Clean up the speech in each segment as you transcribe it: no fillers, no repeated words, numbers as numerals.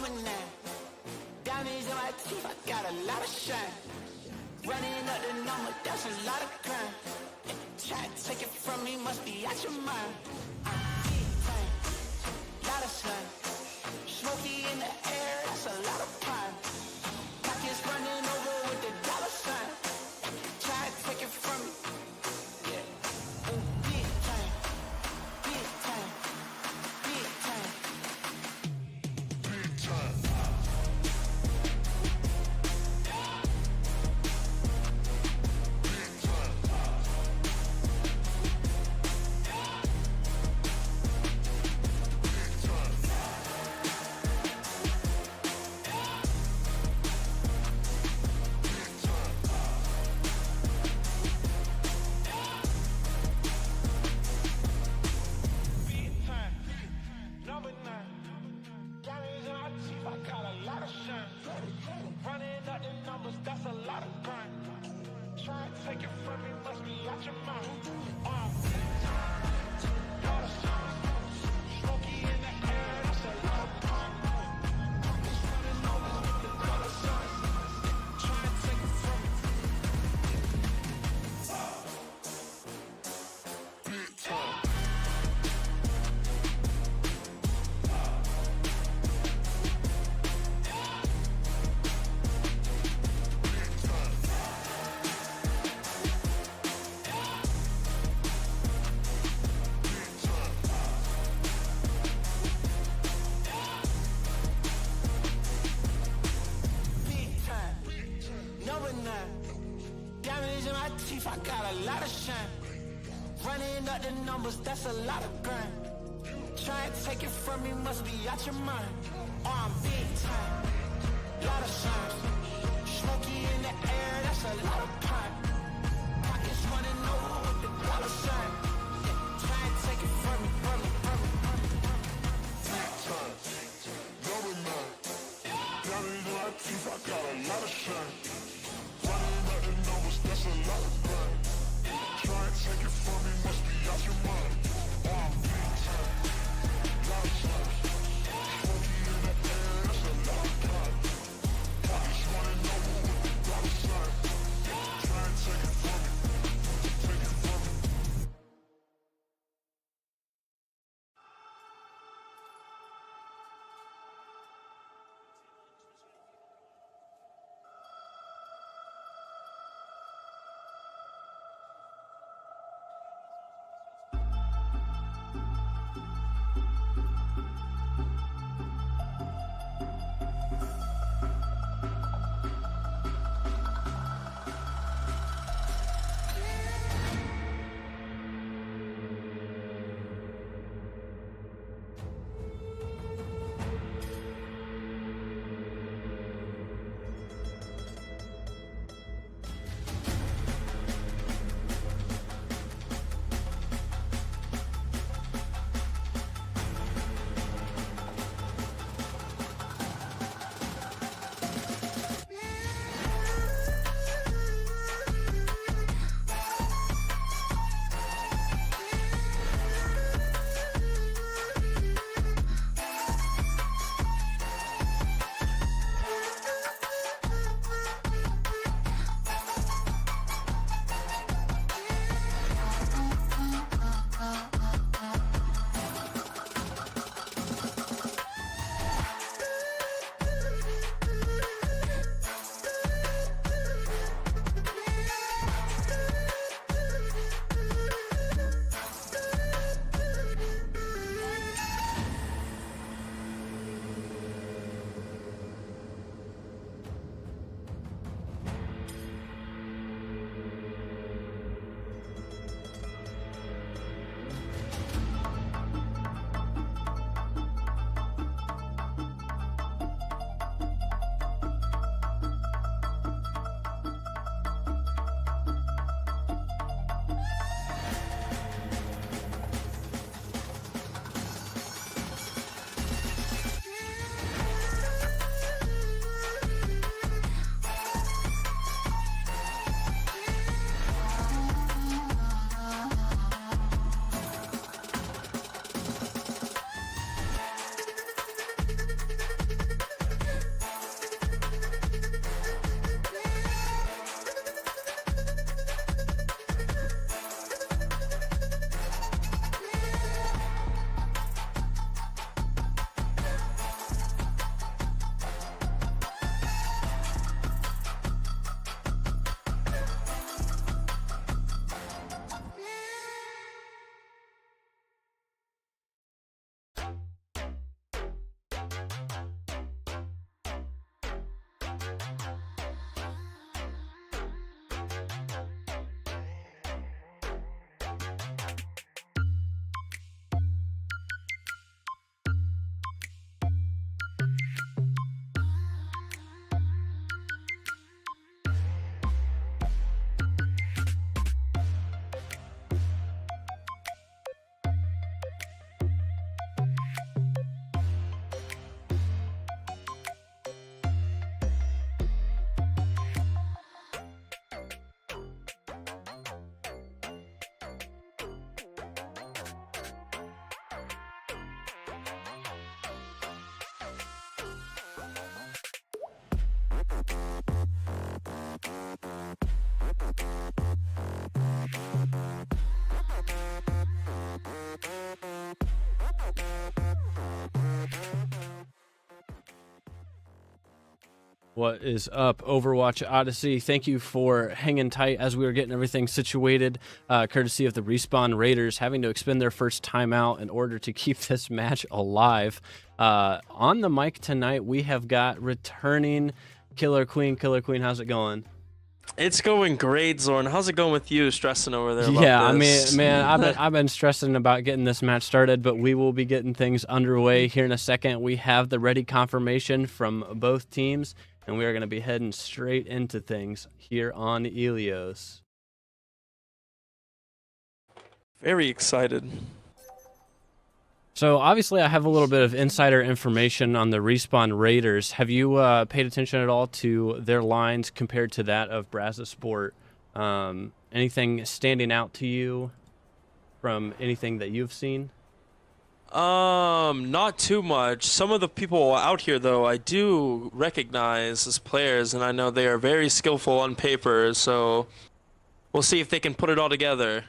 moment now. Diamonds in my teeth, I got a lot of shine. Running up the number, that's a lot of crime. Try to take it from me, must be out your mind. Big time, lot of sun. Smoky in the air, that's a lot of pine. Pockets running over with the dollar sign. Try to take it from me. Yeah. Big time, big time, big time. Big time. That's a lot of grind. Try and take it from me, must be out your mind. Oh, I'm big time, lot of signs. Smoky in the air, that's a lot of pine. Pockets running over with the dollar sign. Try and take it from me, from me, from me, from me. Big time, number 9. Diamonds in my teeth, I got a lot of shine. Running up the numbers, that's a lot of grind. Try and take it from me, must be out your mind. Oh, I'm big time, lot of signs. Smoky in the air, that's a lot of pine. Pockets running over with the dollar sign. Try and take it from me, take it from me. What is up, Overwatch Odyssey? Thank you for hanging tight as we were getting everything situated, courtesy of the Respawn Raiders having to expend their first timeout in order to keep this match alive. On the mic tonight, we have got returning Killer Queen. Killer Queen, how's it going? It's going great, Zorn. How's it going with you, stressing over there about Yeah, this? I mean, man, I've been stressing about getting this match started, but we will be getting things underway here in a second. We have the ready confirmation from both teams, and we are going to be heading straight into things here on Ilios. Very excited. So obviously I have a little bit of insider information on the Respawn Raiders. Have you paid attention at all to their lines compared to that of Brazosport? Anything standing out to you from anything that you've seen? Not too much. Some of the people out here, though, I do recognize as players, and I know they are very skillful on paper, so we'll see if they can put it all together.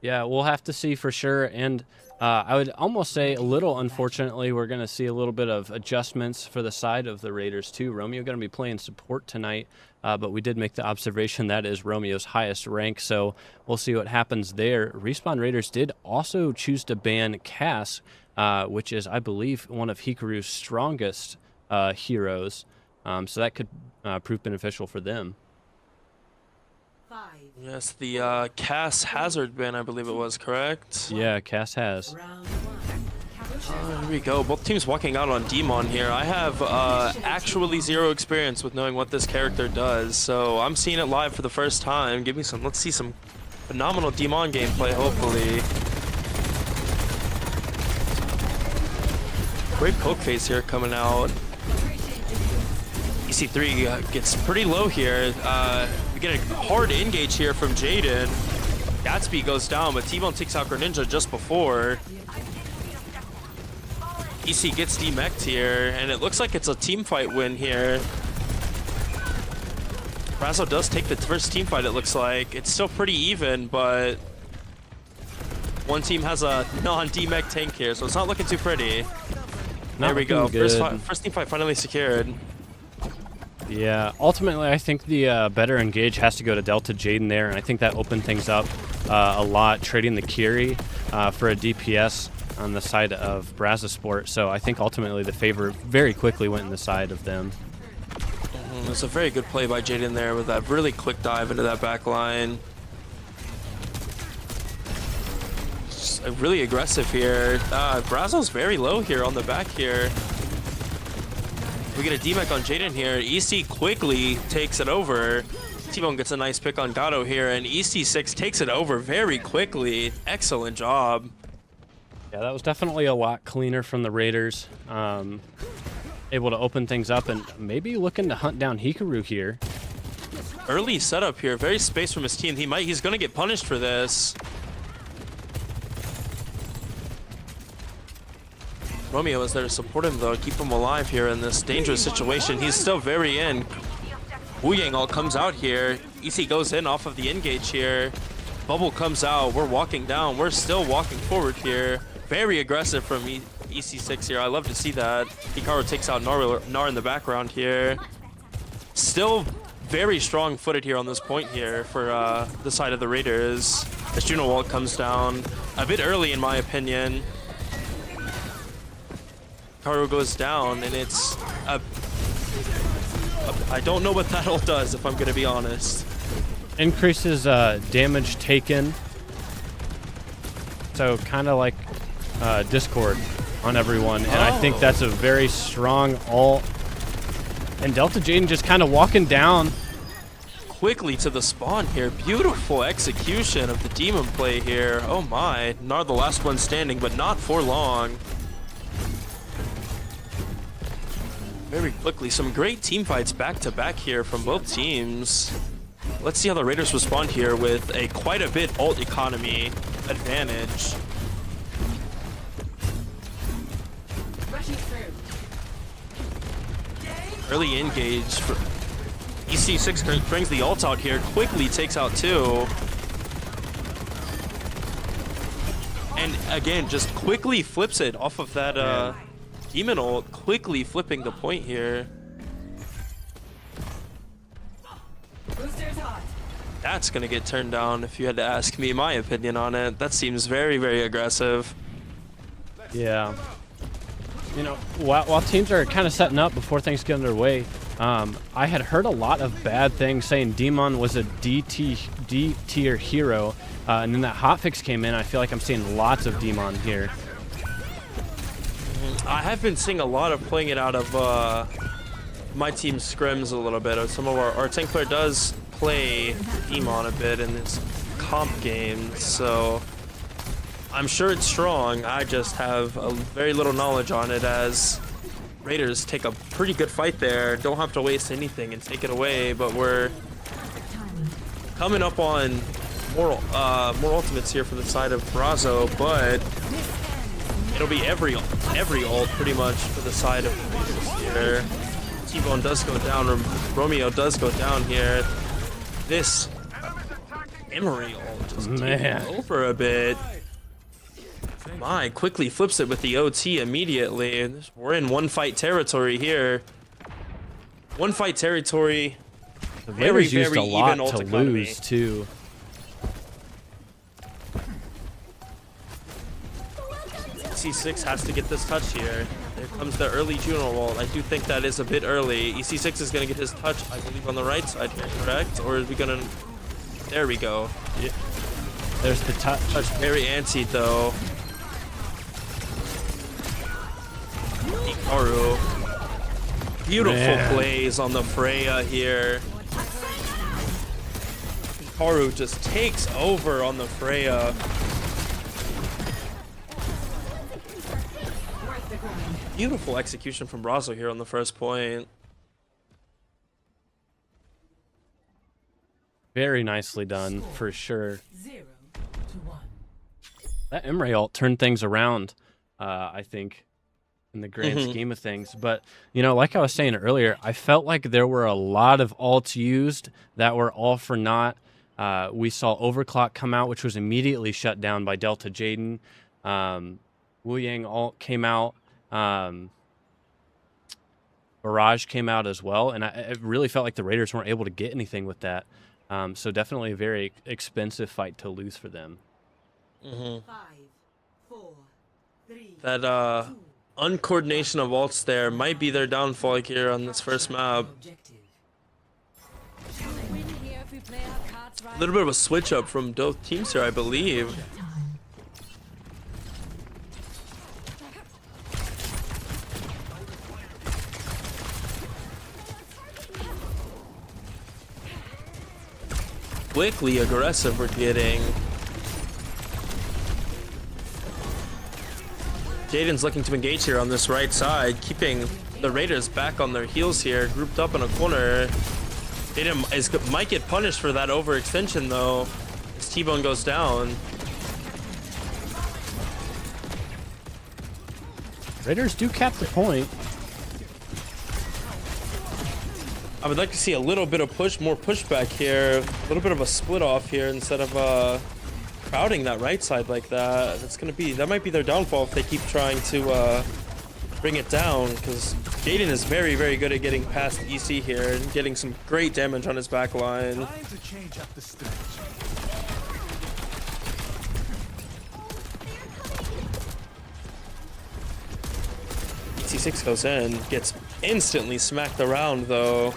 Yeah, we'll have to see for sure, and I would almost say a little unfortunately we're going to see a little bit of adjustments for the side of the Raiders too. Romeo going to be playing support tonight, but we did make the observation that is Romeo's highest rank, so we'll see what happens there. Respawn Raiders did also choose to ban Cass, which is, I believe, one of Hikaru's strongest heroes, so that could prove beneficial for them. Yes, the Cass Hazard ban, I believe it was, correct? Yeah, Cass has. Here we go. Both teams walking out on Demon here. I have actually zero experience with knowing what this character does, so I'm seeing it live for the first time. Give me some. Let's see some phenomenal Demon gameplay, hopefully. Great poke phase here coming out. EC3 gets pretty low here. We get a hard engage here from Jaden. Gatsby goes down, but T-Bone takes out Greninja just before. EC gets demeched here, and it looks like it's a team fight win here. Brazo does take the first team fight, it looks like. It's still pretty even, but one team has a non-demech tank here, so it's not looking too pretty. There we go. First team fight finally secured. Yeah, ultimately, I think the better engage has to go to Delta Jaden there, and I think that opened things up a lot, trading the Kiri for a DPS on the side of Brazosport. So I think ultimately the favor very quickly went in the side of them. It was a very good play by Jaden there with that really quick dive into that back line. Just really aggressive here. Brazo's very low here on the back here. We get a demech on Jaden here. EC quickly takes it over. T-Bone gets a nice pick on Gato here, and EC6 takes it over very quickly. Excellent job. Yeah, that was definitely a lot cleaner from the Raiders. Able to open things up and maybe looking to hunt down Hikaru here. Early setup here, very space from his team. He's gonna get punished for this. Romeo is there to support him though, keep him alive here in this dangerous situation. He's still very in. Wu Yang all comes out here. EC goes in off of the engage here. Bubble comes out. We're walking down. We're still walking forward here. Very aggressive from EC6 here. I love to see that. Hikaru takes out Nar in the background here. Still very strong footed here on this point here for the side of the Raiders. As Juno Walt comes down a bit early in my opinion. Hikaru goes down and it's I don't know what that ult does if I'm gonna be honest. increases damage taken. So kind of like Discord on everyone. And I think that's a very strong ult. And Delta Jaden just kind of walking down. Quickly to the spawn here. Beautiful execution of the demon play here. Oh my. Not the last one standing, but not for long. Very quickly. Some great team fights back to back here from both teams. Let's see how the Raiders respond here with a quite a bit ult economy advantage. Early engage for EC6 brings the ult out here, quickly takes out 2. And again, just quickly flips it off of that demon ult, quickly flipping the point here. That's gonna get turned down if you had to ask me my opinion on it. That seems very, very aggressive. Yeah. You know, while teams are kind of setting up before things get underway, I had heard a lot of bad things saying Demon was a D tier hero, and then that hotfix came in. I feel like I'm seeing lots of Demon here. I have been seeing a lot of playing it out of my team's scrims a little bit. Some of our tank player does play Demon a bit in his comp games, so I'm sure it's strong. I just have very little knowledge on it, as Raiders take a pretty good fight there. Don't have to waste anything and take it away, but we're coming up on more ultimates here for the side of Brazo, but it'll be every ult pretty much for the side of the Raiders here. T-Bone does go down, Romeo does go down here. This Emery ult just taking over a bit. My, quickly flips it with the OT immediately. We're in one fight territory here. One fight territory. The very, Raiders used very a lot even ult to economy. lose too. EC6 has to get this touch here. There comes the early Juno ult. I do think that is a bit early. EC6 is going to get his touch, I believe, on the right side here, correct? Or is we going to... There we go. Yeah. There's the touch. Very antsy, though. Hikaru. Beautiful plays on the Freya here. Hikaru just takes over on the Freya. Beautiful execution from Brazo here on the first point. Very nicely done, for sure. That Emre ult turned things around, I think, in the grand scheme of things. But, you know, like I was saying earlier, I felt like there were a lot of ults used that were all for naught. We saw Overclock come out, which was immediately shut down by Delta Jaden. Wu Yang ult came out. Barrage came out as well, and I really felt like the Raiders weren't able to get anything with that. So definitely a very expensive fight to lose for them. 5, 4, 3, That uncoordination of ults there might be their downfall here on this first map. A little bit of a switch up from both teams here, I believe. Quickly aggressive we're getting. Jaden's looking to engage here on this right side, keeping the Raiders back on their heels here, grouped up in a corner. Jaden might get punished for that overextension though, as T-Bone goes down. Raiders do cap the point. I would like to see a little bit of more pushback here, a little bit of a split off here instead of crowding that right side like that. That might be their downfall if they keep trying to bring it down, because Jaden is very, very good at getting past EC here and getting some great damage on his back line. Time to change up the stage. EC6 goes in, gets instantly smacked around though.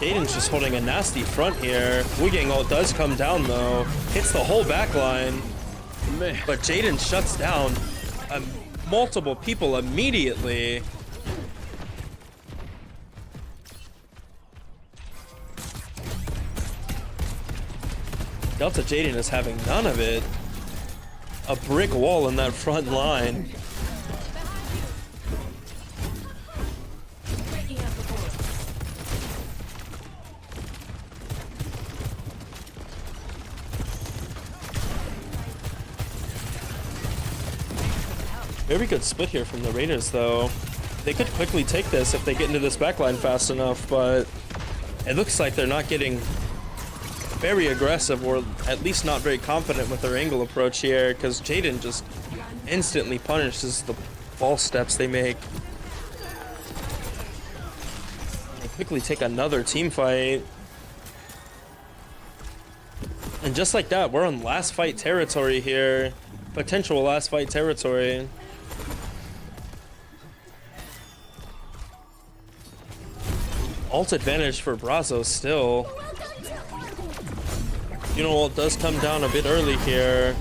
Jaden's just holding a nasty front here. Wu Yang ult does come down though. Hits the whole back line. Man. But Jaden shuts down multiple people immediately. Delta Jaden is having none of it. A brick wall in that front line. Very good split here from the Raiders, though. They could quickly take this if they get into this backline fast enough, but it looks like they're not getting very aggressive, or at least not very confident with their angle approach here, because Jaden just instantly punishes the false steps they make. They quickly take another team fight. And just like that, we're on last fight territory here. Potential last fight territory. Ult advantage for Brazo still. You know, it does come down a bit early here.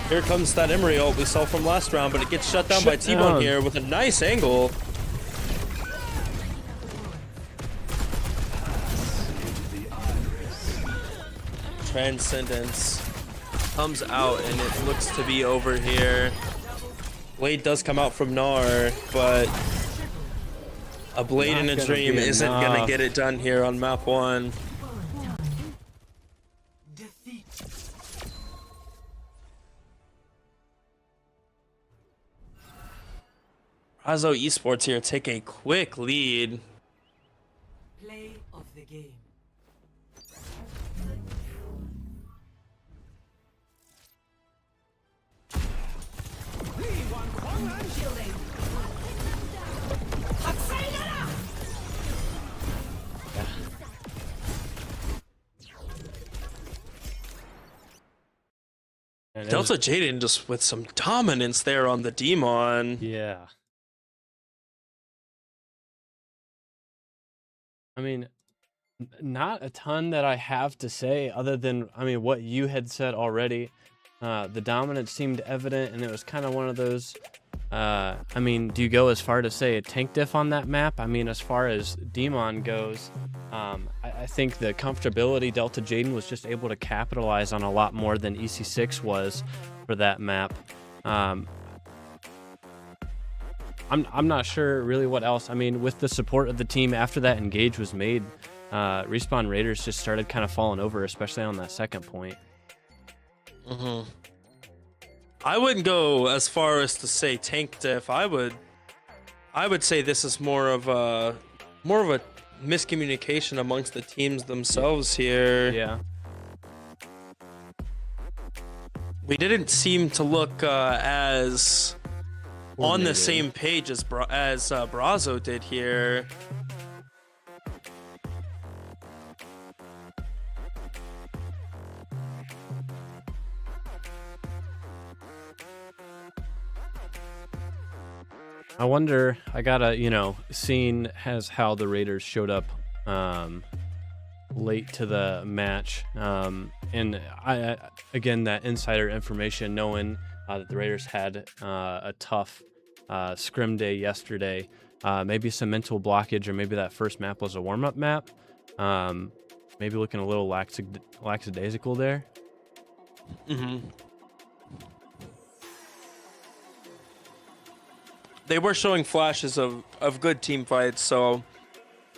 Here comes that Emery ult we saw from last round, but it gets shut down by T-Bone here with a nice angle. Transcendence comes out, and it looks to be over here. Blade does come out from Gnar, but a blade in a dream isn't gonna get it done here on map 1. Brazo Esports here take a quick lead. Play of the game. Delta Jaden just with some dominance there on the Demon. Yeah. I mean, not a ton that I have to say other than, I mean, what you had said already. The dominance seemed evident, and it was kind of one of those, I mean, do you go as far to say a tank diff on that map? I mean, as far as Demon goes, I think the comfortability Delta Jaden was just able to capitalize on a lot more than EC6 was for that map. I'm not sure really what else. I mean, with the support of the team after that engage was made, Respawn Raiders just started kind of falling over, especially on that second point. I wouldn't go as far as to say tank diff. I would say this is more of a miscommunication amongst the teams themselves here. Yeah. We didn't seem to look as on the same page as Brazo did here. I wonder, I gotta, seeing as how the Raiders showed up late to the match, and I again, that insider information, knowing that the Raiders had a tough scrim day yesterday, maybe some mental blockage, or maybe that first map was a warm-up map, maybe looking a little lackadaisical there. They were showing flashes of good team fights, so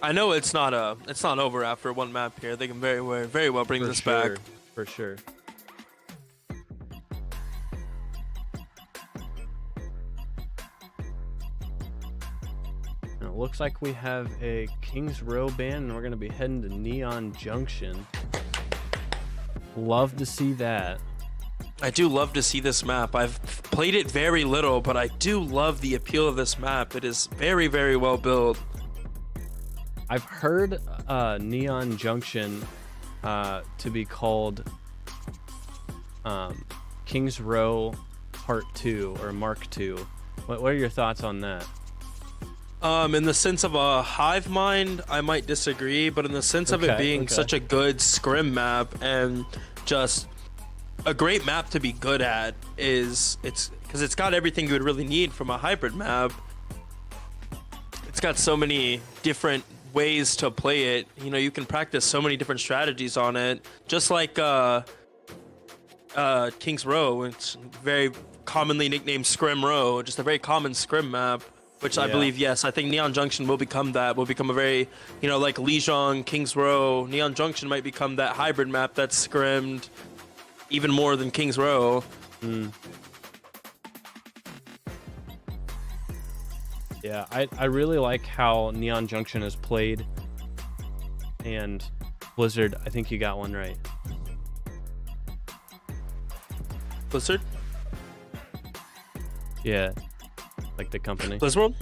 I know it's not over after one map here. They can very well bring this back. For sure. Now, it looks like we have a Kings Row ban, and we're going to be heading to Neon Junction. Love to see that. I do love to see this map. I've played it very little, but I do love the appeal of this map. It is very well built. I've heard Neon Junction to be called Kings Row Part 2 or Mark 2. What are your thoughts on that? In the sense of a hive mind, I might disagree, but in the sense of it being such a good scrim map and just a great map to be good at, it's because it's got everything you would really need from a hybrid map. It's got so many different ways to play it. You know, you can practice so many different strategies on it, just like King's Row. It's very commonly nicknamed Scrim Row, just a very common scrim map. Which I believe, yes, I think Neon Junction will become that. Will become a very, you know, like Lijiang, King's Row. Neon Junction might become that hybrid map that's scrimmed even more than King's Row. Yeah, I really like how Neon Junction is played. And Blizzard, I think you got one right. Blizzard? Yeah. Like the company. Blizzworld?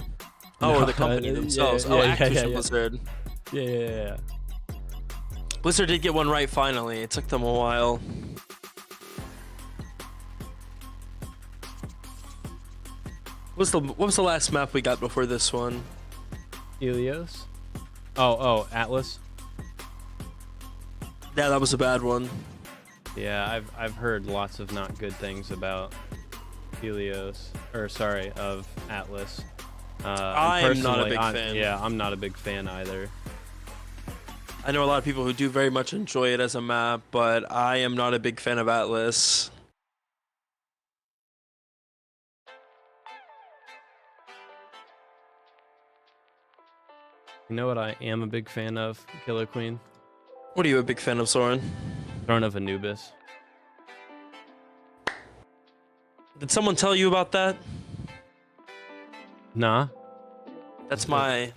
Oh, No, or the company themselves. Activision Blizzard. Yeah. Blizzard did get one right finally. It took them a while. What was the last map we got before this one? Helios? Oh, Atlas? Yeah, that was a bad one. Yeah, I've heard lots of not good things about Helios, of Atlas. I'm not a big fan. Yeah, I'm not a big fan either. I know a lot of people who do very much enjoy it as a map, but I am not a big fan of Atlas. You know what I am a big fan of, Killer Queen? What are you a big fan of, Soren? Throne of Anubis. Did someone tell you about that? Nah. That's my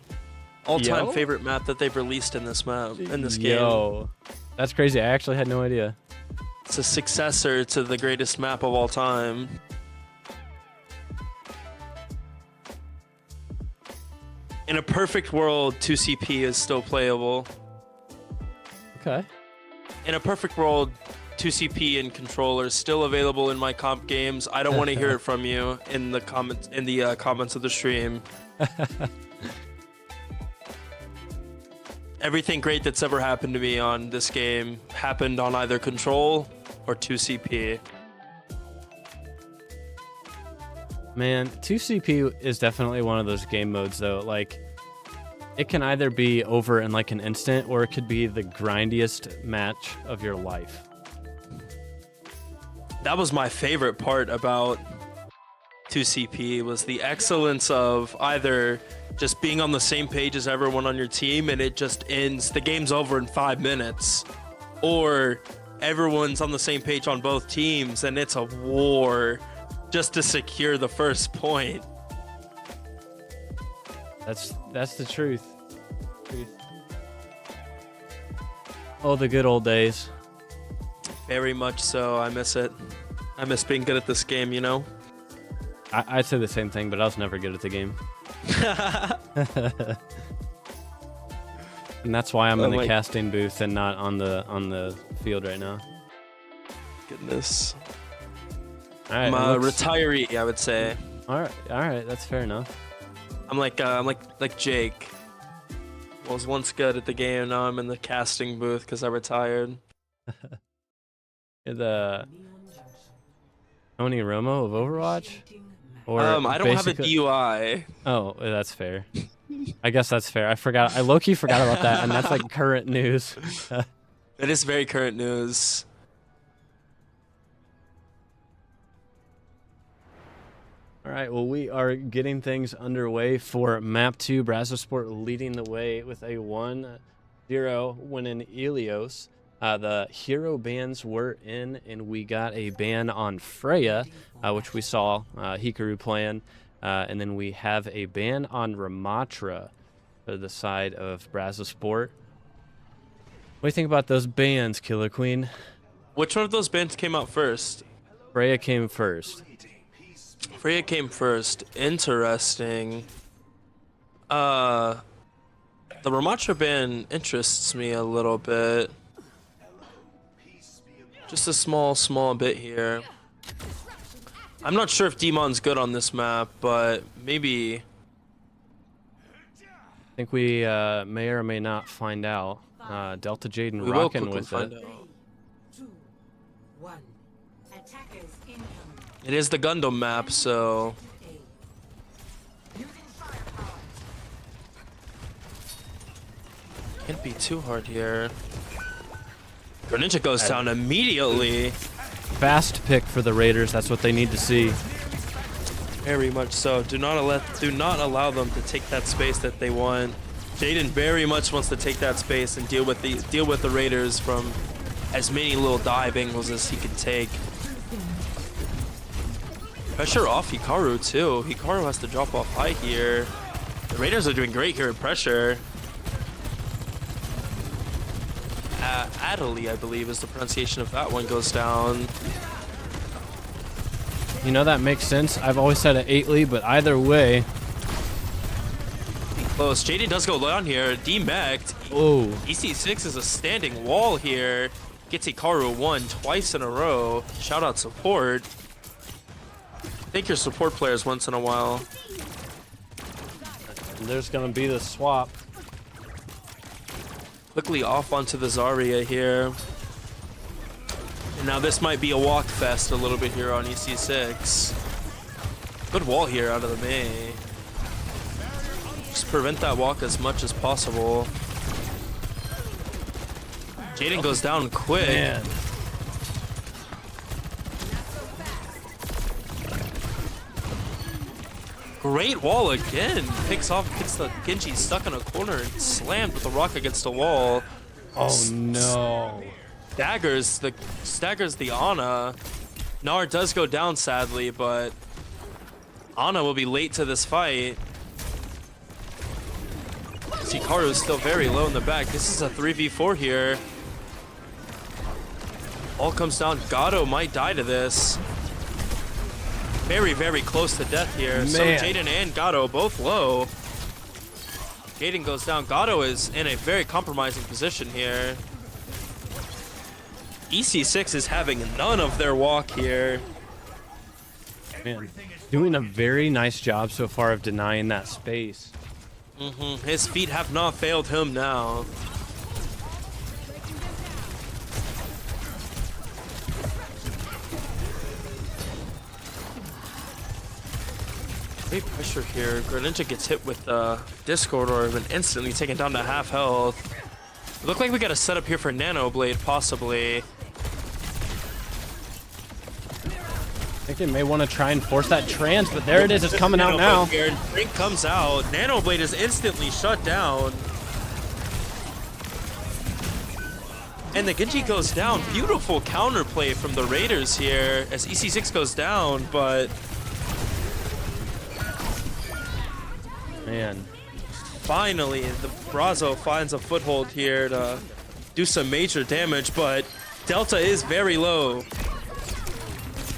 all-time favorite map that they've released in this game. Yo, that's crazy. I actually had no idea. It's a successor to the greatest map of all time. In a perfect world, 2CP is still playable. Okay. In a perfect world, 2CP and controllers still available in my comp games. I don't want to hear it from you in the comments of the stream. Everything great that's ever happened to me on this game happened on either control or 2CP. Man, 2CP is definitely one of those game modes though. Like, it can either be over in like an instant, or it could be the grindiest match of your life. That was my favorite part about 2CP, was the excellence of either just being on the same page as everyone on your team and it just ends, the game's over in 5 minutes, or everyone's on the same page on both teams and it's a war just to secure the first point. That's the truth. Oh, the good old days. Very much so. I miss it. I miss being good at this game, you know? I'd say the same thing, but I was never good at the game. And that's why I'm in the casting booth and not on the field right now. Goodness. All right, I'm a retiree, I would say. All right, that's fair enough. I'm like Jake. Was once good at the game, now I'm in the casting booth because I retired. The Tony Romo of Overwatch? Or I don't have a DUI. Oh, that's fair. I guess that's fair. I forgot. I low-key forgot about that, and that's like current news. It is very current news. All right, well, we are getting things underway for Map 2. Brazosport leading the way with a 1-0 win in Helios. The hero bans were in, and we got a ban on Freya, which we saw Hikaru playing. And then we have a ban on Ramatra for the side of Brazosport. What do you think about those bans, Killer Queen? Which one of those bans came out first? Freya came first. Freya came first. Interesting. The Ramatra ban interests me a little bit. Just a small bit here. I'm not sure if Demon's good on this map, but maybe think we may or may not find out. Delta Jaden We will rocking quickly with find it. out. 2, 1. Attackers incoming. It is the Gundam map, so can't be too hard here. Greninja goes down immediately. Fast pick for the Raiders. That's what they need to see. Very much so. Do not allow them to take that space that they want. Jaden very much wants to take that space and deal with the Raiders from as many little dive angles as he can take. Pressure off Hikaru too. Hikaru has to drop off high here. The Raiders are doing great here at pressure. Adderley, I believe, is the pronunciation of that one, goes down. You know, that makes sense. I've always said an 8 lead, but either way. Close. Jaden does go down here. Demeched. Oh, EC6 is a standing wall here. Gets Hikaru 1 twice in a row. Shout out support. Thank your support players once in a while. and there's going to be the swap. Quickly off onto the Zarya here. And now this might be a walk fest a little bit here on EC6. Good wall here out of the Mei. Just prevent that walk as much as possible. Jaden goes down quick. Man. Great wall again. Picks off, gets the Genji stuck in a corner and slammed with the rock against the wall. Oh no. Staggers the Ana. Gnar does go down sadly, but Ana will be late to this fight. Hikaru is still very low in the back. This is a 3v4 here. All comes down. Gato might die to this. Very, very close to death here. So Man. Jaden and Gato both low. Jaden goes down. Gato is in a very compromising position here. EC6 is having none of their walk here. Man. Doing a very nice job so far of denying that space. His feet have not failed him now. Great pressure here. Greninja gets hit with the Discord Orb and instantly taken down to half health. Look like we got a setup here for Nano Blade, possibly. I think they may want to try and force that trans, but there it is. It's coming out now. Here. Drink comes out. Nano Blade is instantly shut down. And the Genji goes down. Beautiful counterplay from the Raiders here as EC6 goes down, but Man. finally the Brazo finds a foothold here to do some major damage, but Delta is very low.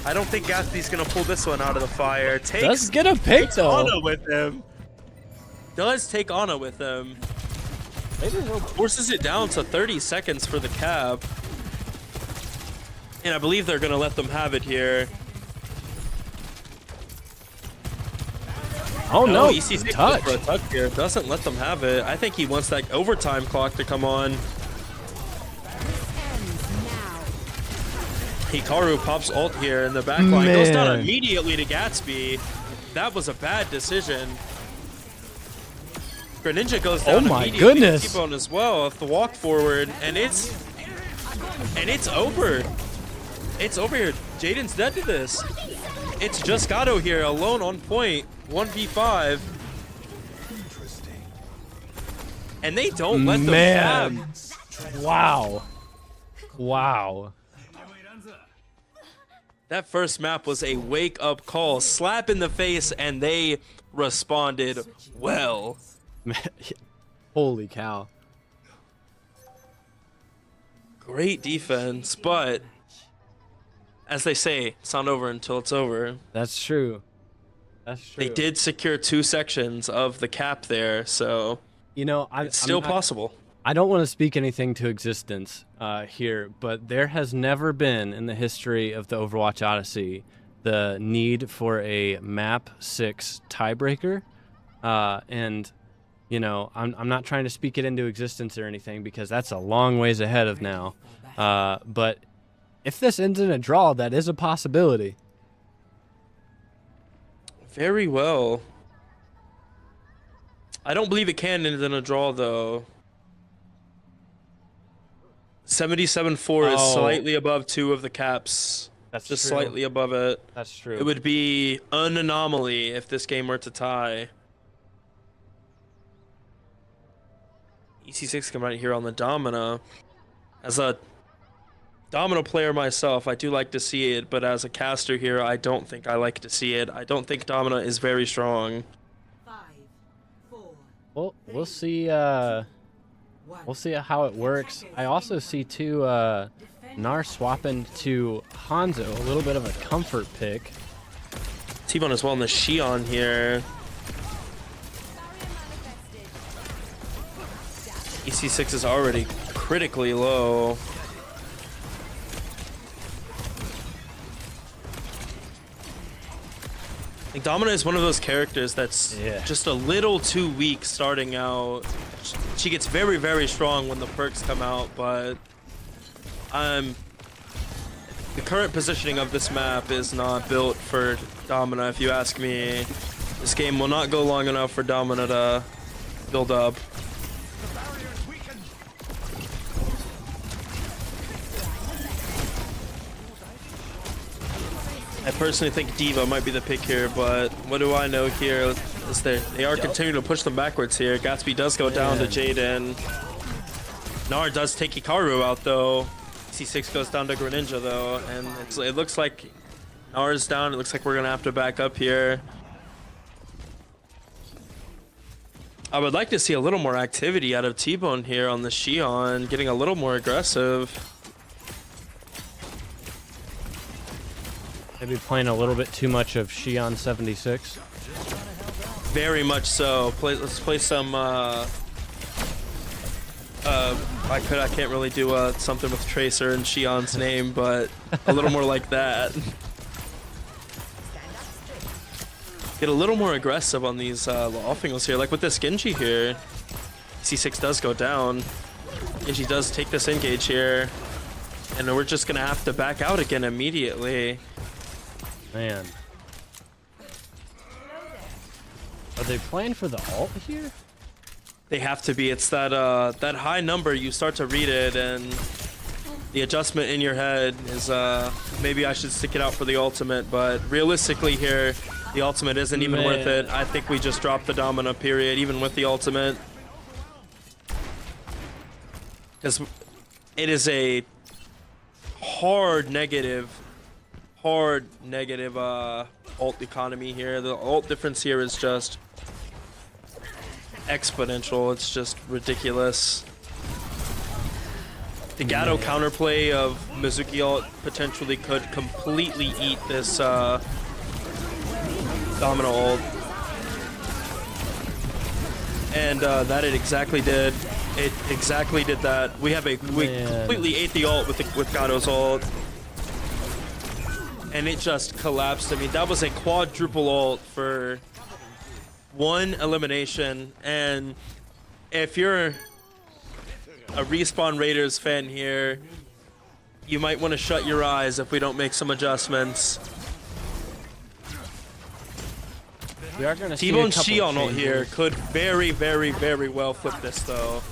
I don't think Gatsby's gonna pull this one out of the fire. Does get a pick though. Ana with him. Does take Ana with him. Forces it down to 30 seconds for the cap. And I believe they're gonna let them have it here. Oh no, EC6 touch. goes for a touch here. Doesn't let them have it. I think he wants that overtime clock to come on. Hikaru pops ult here in the back line. Goes down Man. immediately to Gatsby. That was a bad decision. Greninja goes down Oh my immediately goodness. to T-Bone as well off the walk forward, and it's over. It's over here. Jaden's dead to this. It's just Gato here, alone on point, 1v5. And they don't let them Man. have. Wow. Wow. That first map was a wake-up call, slap in the face, and they responded well. Holy cow. Great defense, but as they say, it's not over until it's over. That's true. That's true. They did secure 2 sections of the cap there, so You know, it's still possible. I don't want to speak anything to existence here, but there has never been in the history of the Overwatch Odyssey the need for a map 6 tiebreaker. And, you know, I'm not trying to speak it into existence or anything because that's a long ways ahead of now. But if this ends in a draw, that is a possibility. Very well. I don't believe it can end in a draw, though. 77-4 is slightly above 2 of the caps. That's just true. Slightly above it. That's true. It would be an anomaly if this game were to tie. EC6 come right here on the Domina. As a Domino player myself, I do like to see it, but as a caster here, I don't think I like to see it. I don't think Domina is very strong. 5, 4, Well, we'll see. We'll see how it works. I also see too Gnar swapping to Hanzo, a little bit of a comfort pick. T-Bone as well in the Xion here. EC6 is already critically low. I think Domina is one of those characters that's just a little too weak starting out. She gets very, very strong when the perks come out, but the current positioning of this map is not built for Domina, if you ask me. This game will not go long enough for Domina to build up. I personally think Diva might be the pick here, but what do I know here is they are continuing to push them backwards here. Gatsby does go down to Jaden. Gnar does take Hikaru out though. C6 goes down to Greninja though, and it looks like Gnar's down. It looks like we're gonna have to back up here. I would like to see a little more activity out of T-Bone here on the Xion, getting a little more aggressive. Maybe playing a little bit too much of Xion 76. Very much so. Let's play some. I can't really do something with Tracer and Xion's name, but a little more like that. Get a little more aggressive on these off angles here, like with this Genji here. C6 does go down. Genji does take this engage here, and we're just gonna have to back out again immediately. Man. Are they playing for the ult here? They have to be. It's that that high number. You start to read it, and the adjustment in your head is maybe I should stick it out for the ultimate. But realistically here, the ultimate isn't even worth it. I think we just dropped the Domina period, even with the ultimate. Because it is a hard negative ult economy here. The ult difference here is just exponential. It's just ridiculous. The Gato counterplay of Mizuki ult potentially could completely eat this Domino ult. And that it exactly did. It exactly did that. We completely ate the ult with Gato's ult. And it just collapsed. I mean, that was a quadruple ult for one elimination. And if you're a Respawn Raiders fan here, you might want to shut your eyes if we don't make some adjustments. We are gonna T-Bone see Xion ult here could very, very, very well flip this though.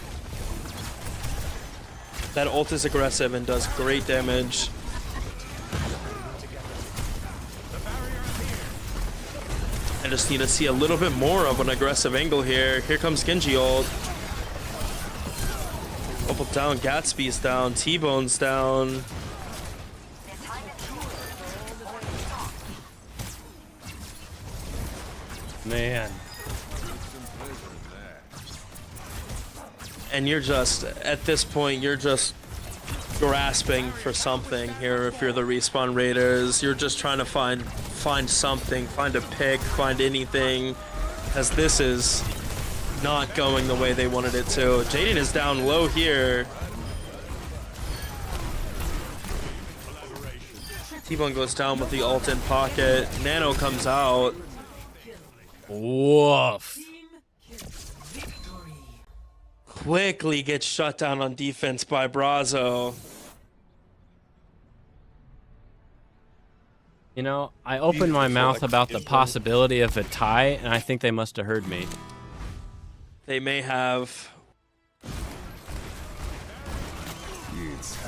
That ult is aggressive and does great damage. I just need to see a little bit more of an aggressive angle here. Here comes Genji ult. Double down, Gatsby's down, T-Bone's down. Man. And you're just, at this point, you're just grasping for something here if you're the Respawn Raiders. You're just trying to find something, find a pick, find anything, as this is not going the way they wanted it to. Jaden is down low here. T-Bone goes down with the ult in pocket. Nano comes out. Woof. quickly gets shut down on defense by Brazo. You know, I opened my Beautiful mouth about the execution. possibility of a tie, and I think they must have heard me. They may have.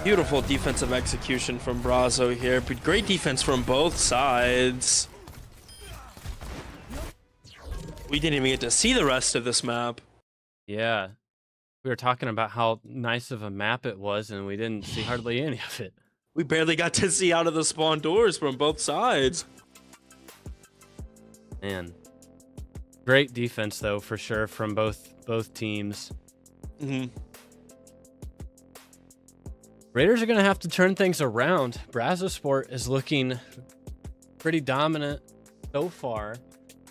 Beautiful defensive execution from Brazo here, but great defense from both sides. We didn't even get to see the rest of this map. Yeah. We were talking about how nice of a map it was, and we didn't see hardly any of it. We barely got to see out of the spawn doors from both sides. Man. Great defense, though, for sure, from both teams. Raiders are going to have to turn things around. Brazosport is looking pretty dominant so far.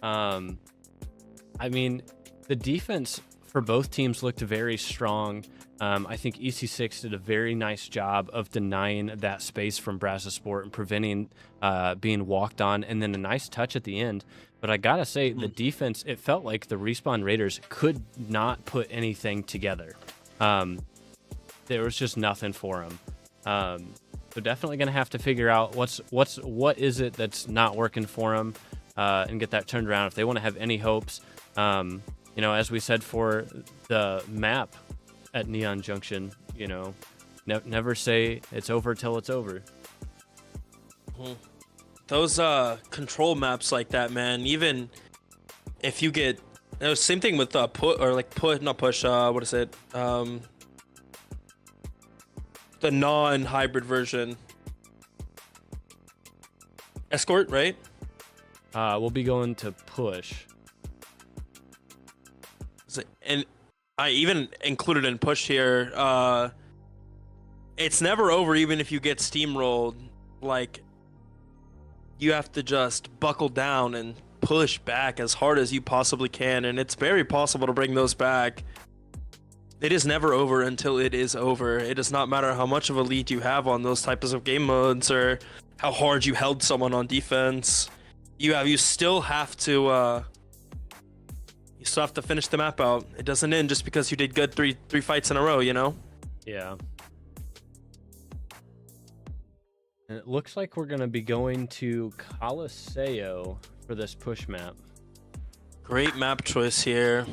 I mean, the defense for both teams looked very strong. I think EC6 did a very nice job of denying that space from Brazosport and preventing being walked on, and then a nice touch at the end. But I gotta say, the defense, it felt like the Respawn Raiders could not put anything together. There was just nothing for them. So definitely gonna have to figure out what is it that's not working for them, and get that turned around if they want to have any hopes. You know, as we said for the map at Neon Junction, you know, never say it's over till it's over. Those control maps like that, man, even if you get, same thing with not push, what is it? The non-hybrid version. Escort, right? We'll be going to push. And I even included in push here, it's never over even if you get steamrolled. Like, you have to just buckle down and push back as hard as you possibly can, and it's very possible to bring those back. It is never over until it is over. It does not matter how much of a lead you have on those types of game modes or how hard you held someone on defense. You still have to finish the map out. It doesn't end just because you did good three fights in a row, you know? Yeah. And it looks like we're going to be going to Coliseo for this push map. Great map choice here.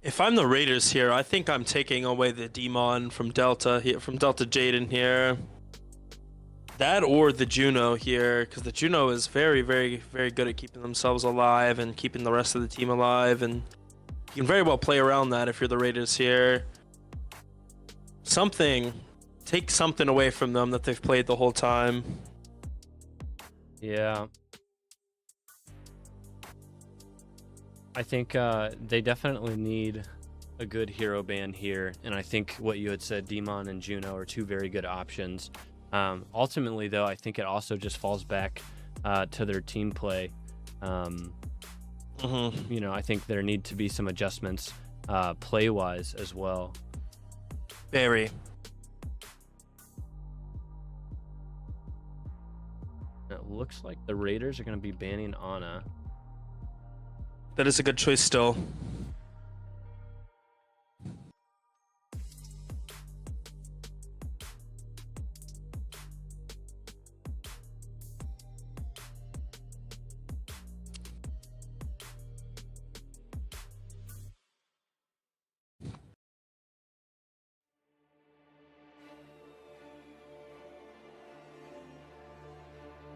If I'm the Raiders here, I think I'm taking away the Demon from Delta here, from Delta Jaden here. That or the Juno here, because the Juno is very, very, very good at keeping themselves alive and keeping the rest of the team alive, and you can very well play around that if you're the Raiders here. Take something away from them that they've played the whole time. Yeah. I think they definitely need a good hero ban here, and I think what you had said, Demon and Juno, are two very good options. Ultimately, though, I think it also just falls back to their team play. You know, I think there need to be some adjustments play-wise as well. Very. It looks like the Raiders are going to be banning Ana. That is a good choice still.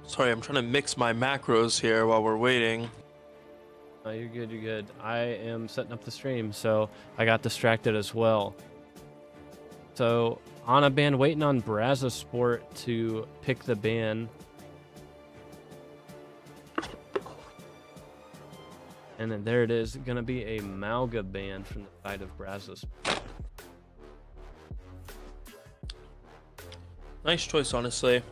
Sorry, I'm trying to mix my macros here while we're waiting. Oh, you're good, you're good. I am setting up the stream, so I got distracted as well. So, Ana ban, waiting on Brazosport to pick the ban. And then there it is, gonna be a Mauga ban from the side of Brazosport. Nice choice, honestly.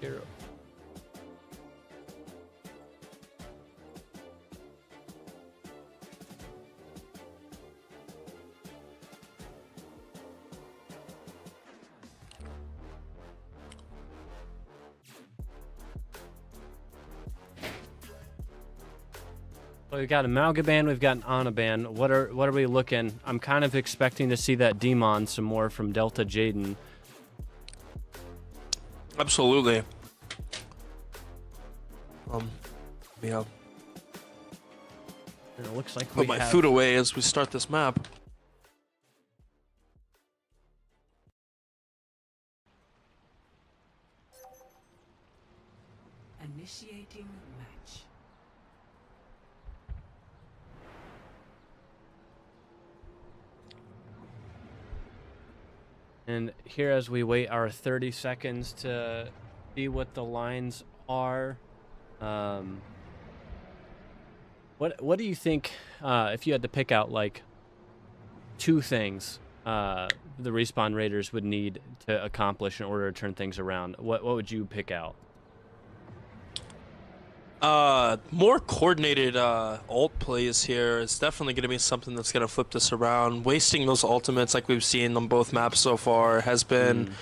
here. Well, we've got a Malga ban, we've got an Ana ban. What are we looking? I'm kind of expecting to see that Demon some more from Delta Jaden. Absolutely. Yeah. And it looks like we Put my have... food away as we start this map. Initiating match. And here, as we wait our 30 seconds to see what the lines are, what do you think, if you had to pick out like 2 things the Respawn Raiders would need to accomplish in order to turn things around? What would you pick out? More coordinated ult plays here is definitely going to be something that's going to flip this around. Wasting those ultimates like we've seen on both maps so far has been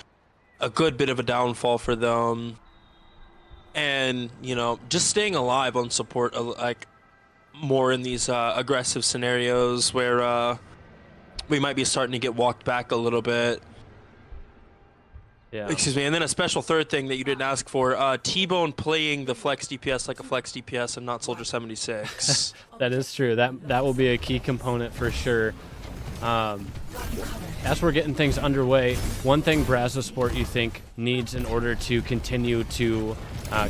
a good bit of a downfall for them. And, you know, just staying alive on support, like, more in these aggressive scenarios where we might be starting to get walked back a little bit. Yeah. Excuse me, and then a special third thing that you didn't ask for, T-Bone playing the flex DPS like a flex DPS and not Soldier 76. That is true. That will be a key component for sure. As we're getting things underway, one thing Brazosport you think needs in order to continue to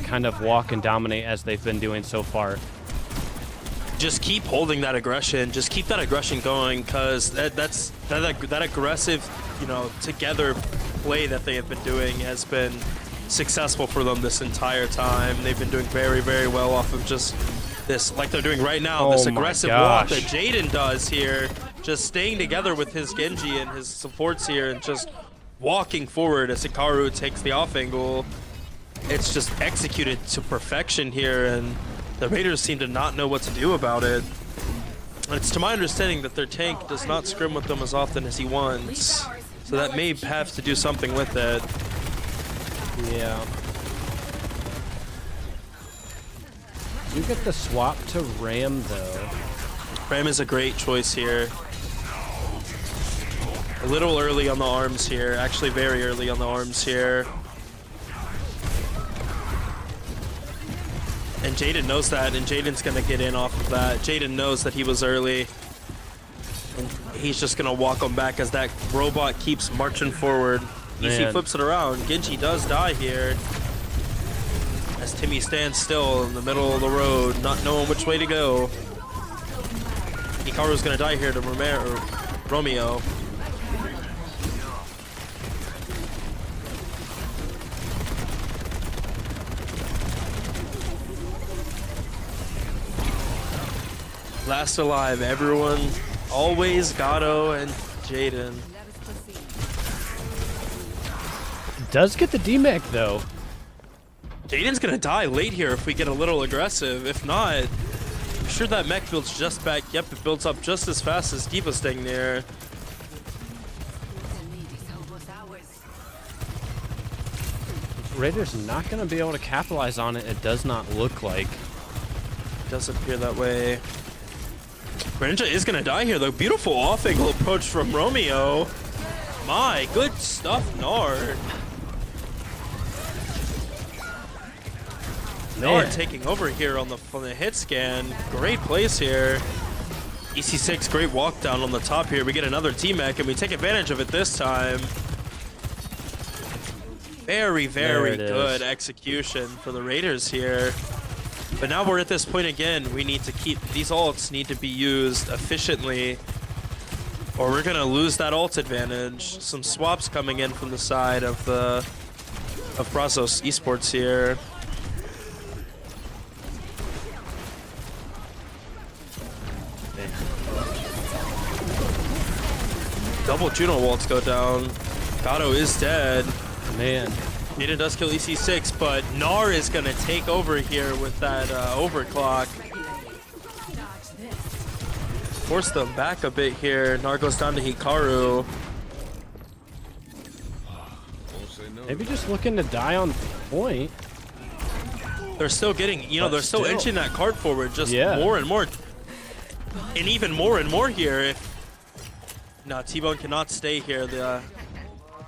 kind of walk and dominate as they've been doing so far? Just keep holding that aggression. Just keep that aggression going, because that aggressive, you know, together play that they have been doing has been successful for them this entire time. They've been doing very, very well off of just this, like they're doing right now, this aggressive walk that Jaden does here, just staying together with his Genji and his supports here and just walking forward as Hikaru takes the off angle. It's just executed to perfection here, and the Raiders seem to not know what to do about it. And it's to my understanding that their tank does not scrim with them as often as he wants, so that may have to do something with it. Yeah. You get the swap to Ram though. Ram is a great choice here. A little early on the arms here, actually very early on the arms here. And Jaden knows that, and Jaden's gonna get in off of that. Jaden knows that he was early, and he's just gonna walk him back as that robot keeps marching forward. EC flips it around. Genji does die here, as Timmy stands still in the middle of the road, not knowing which way to go. Hikaru's gonna die here to Romeo. Last alive, everyone. Always Gato and Jaden. Does get the DMAC though. Jaden's gonna die late here if we get a little aggressive. If not, I'm sure that mech builds just back. Yep, it builds up just as fast as D.Va staying there. Raiders not going to be able to capitalize on it. It does not look like. Does appear that way. Greninja is gonna die here though. Beautiful off-angle approach from Romeo. My, good stuff, Nard. Nard taking over here on the hit scan. Great place here. EC6, great walk down on the top here. We get another T-Mech and we take advantage of it this time. Very, very good execution for the Raiders here. But now we're at this point again. We need to keep these ults need to be used efficiently, or we're gonna lose that ult advantage. Some swaps coming in from the side of Brazos Esports here. Double Juno walls go down. Gato is dead. Man. Jaden does kill EC6, but Gnar is going to take over here with that overclock. Force them back a bit here. Gnar goes down to Hikaru. Maybe just looking to die on point. They're still getting, you know, they're still inching that card forward just more and more. And even more and more here. No, T-Bone cannot stay here. The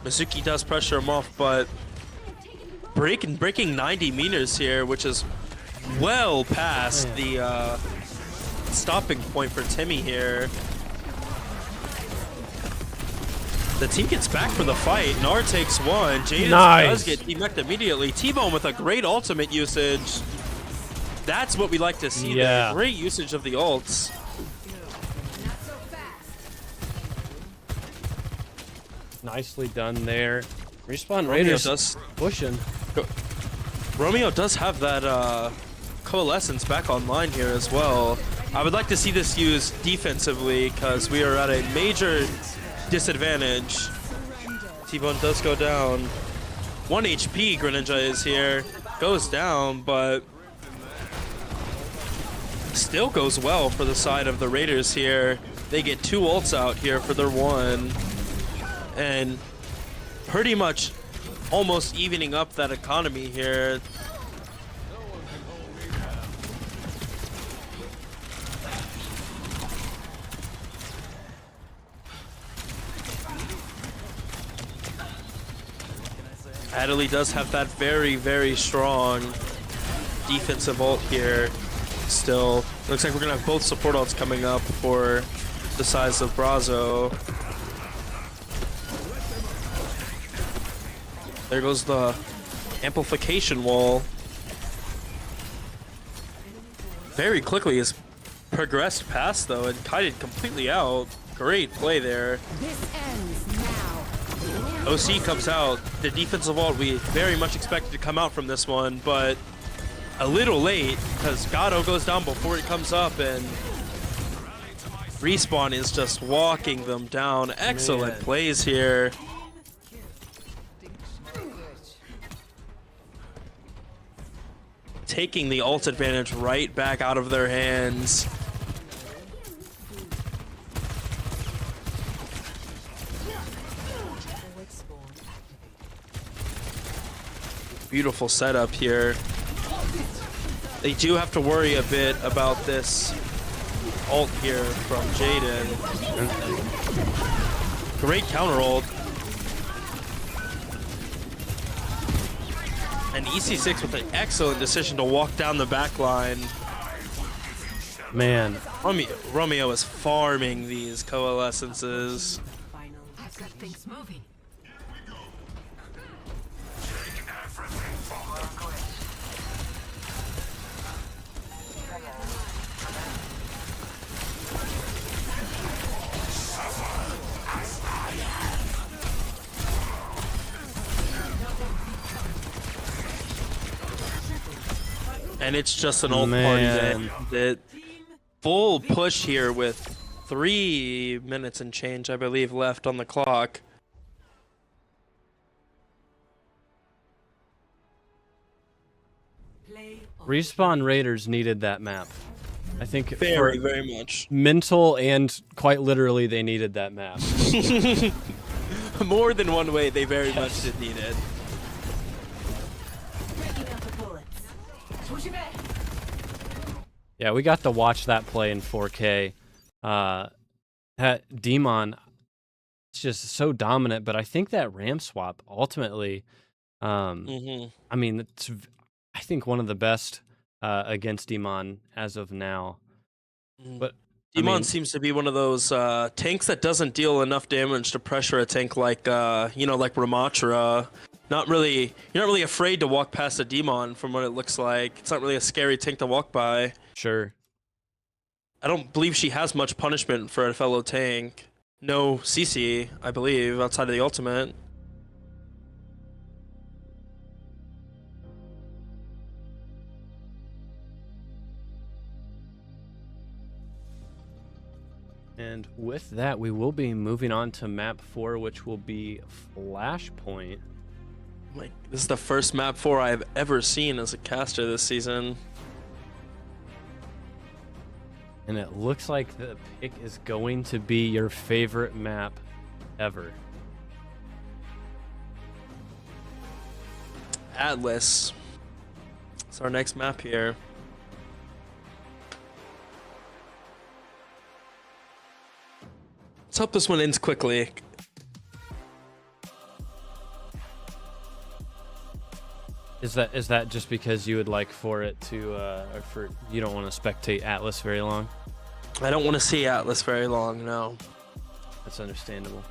Mizuki does pressure him off, but breaking 90 meters here, which is well past the stopping point for Timmy here. The team gets back for the fight. Gnar takes one. Jaden does get demeched immediately. T-Bone with a great ultimate usage. That's what we like to see there. Great usage of the ults. Nicely done there. Respawn Raiders pushing. Romeo does have that Coalescence back online here as well. I would like to see this used defensively because we are at a major disadvantage. T-Bone does go down. 1 HP Greninja is here. Goes down, but still goes well for the side of the Raiders here. They get 2 ults out here for their 1. And pretty much almost evening up that economy here. Adderley does have that very, very strong defensive ult here. Still, looks like we're gonna have both support ults coming up for the size of Brazo. There goes the amplification wall. Very quickly has progressed past though and kited completely out. Great play there. This ends now. OC comes out. The defensive ult we very much expected to come out from this one, but a little late because Gato goes down before it comes up and Respawn is just walking them down. Excellent plays here. Taking the ult advantage right back out of their hands. Beautiful setup here. They do have to worry a bit about this ult here from Jaden. Great counter ult. And EC6 with an excellent decision to walk down the back line. Man. Romeo is farming these coalescences. I've got things moving. And it's just an old party that full push here with 3 minutes and change, I believe, left on the clock. Respawn Raiders needed that map. I think very much. Mental and quite literally they needed that map. More than one way, they very much did need it. Yeah, we got to watch that play in 4K. Demon, it's just so dominant, but I think that RAM swap ultimately, I mean, it's, I think one of the best against Demon as of now. But Demon seems to be one of those tanks that doesn't deal enough damage to pressure a tank like, you know, like Ramatra. You're not really afraid to walk past a Demon from what it looks like. It's not really a scary tank to walk by. Sure. I don't believe she has much punishment for a fellow tank. No CC, I believe, outside of the ultimate. And with that, we will be moving on to map 4, which will be Flashpoint. Like, this is the first map 4 I've ever seen as a caster this season. And it looks like the pick is going to be your favorite map ever. Atlas. It's our next map here. Let's hope this one ends quickly. Is that just because you would like for it to, or for you don't want to spectate Atlas very long? I don't want to see Atlas very long, no. That's understandable.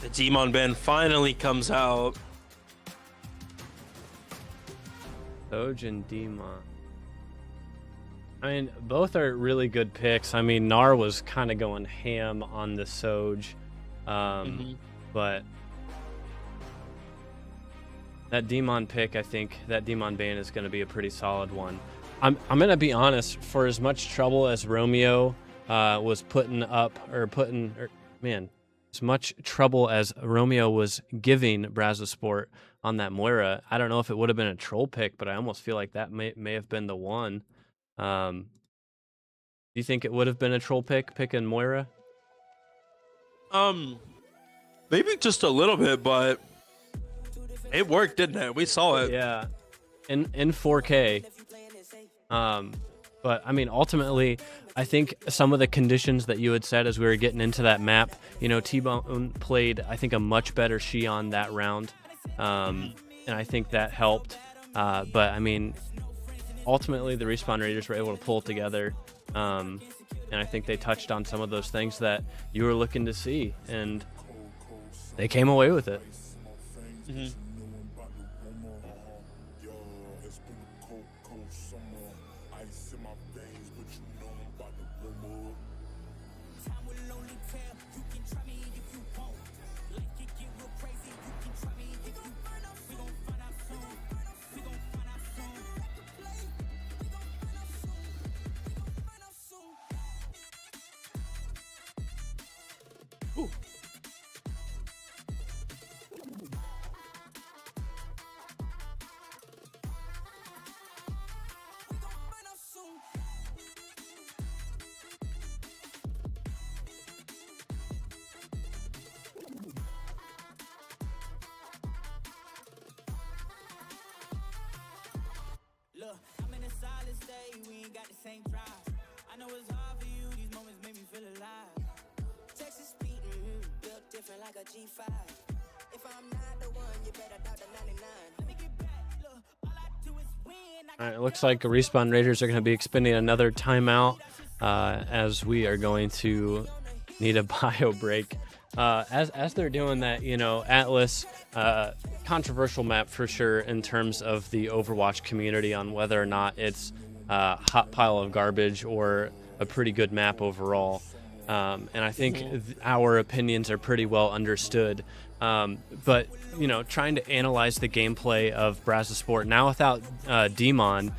The Demon band finally comes out. Doge and Demon. I mean, both are really good picks. I mean, Nar was kind of going ham on the Soj, but that Demon pick, I think that Demon ban is going to be a pretty solid one. I'm going to be honest. For as much trouble as Romeo was as much trouble as Romeo was giving Brazosport on that Moira, I don't know if it would have been a troll pick, but I almost feel like that may have been the one. Do you think it would have been a troll picking Moira? Maybe just a little bit, but it worked, didn't it? We saw it. Yeah, in 4K. But I mean, ultimately, I think some of the conditions that you had said as we were getting into that map, you know, T-Bone played, I think, a much better Xion that round, and I think that helped. But I mean, ultimately, the Respawn Raiders were able to pull it together, and I think they touched on some of those things that you were looking to see, and they came away with it. Look, I'm in a solid state, we ain't got the same drive. I know it's hard for you, these moments make me feel alive. Texas speed, built different like a G5. If I'm not the one, you better doubt the 99. Let me get back, look, all I do is win. All right, it looks like Respawn Raiders are going to be expending another timeout as we are going to need a bio break. As they're doing that, you know, Atlas, controversial map for sure in terms of the Overwatch community on whether or not it's a hot pile of garbage or a pretty good map overall. And I think our opinions are pretty well understood. But, you know, trying to analyze the gameplay of Brazosport now without Demon,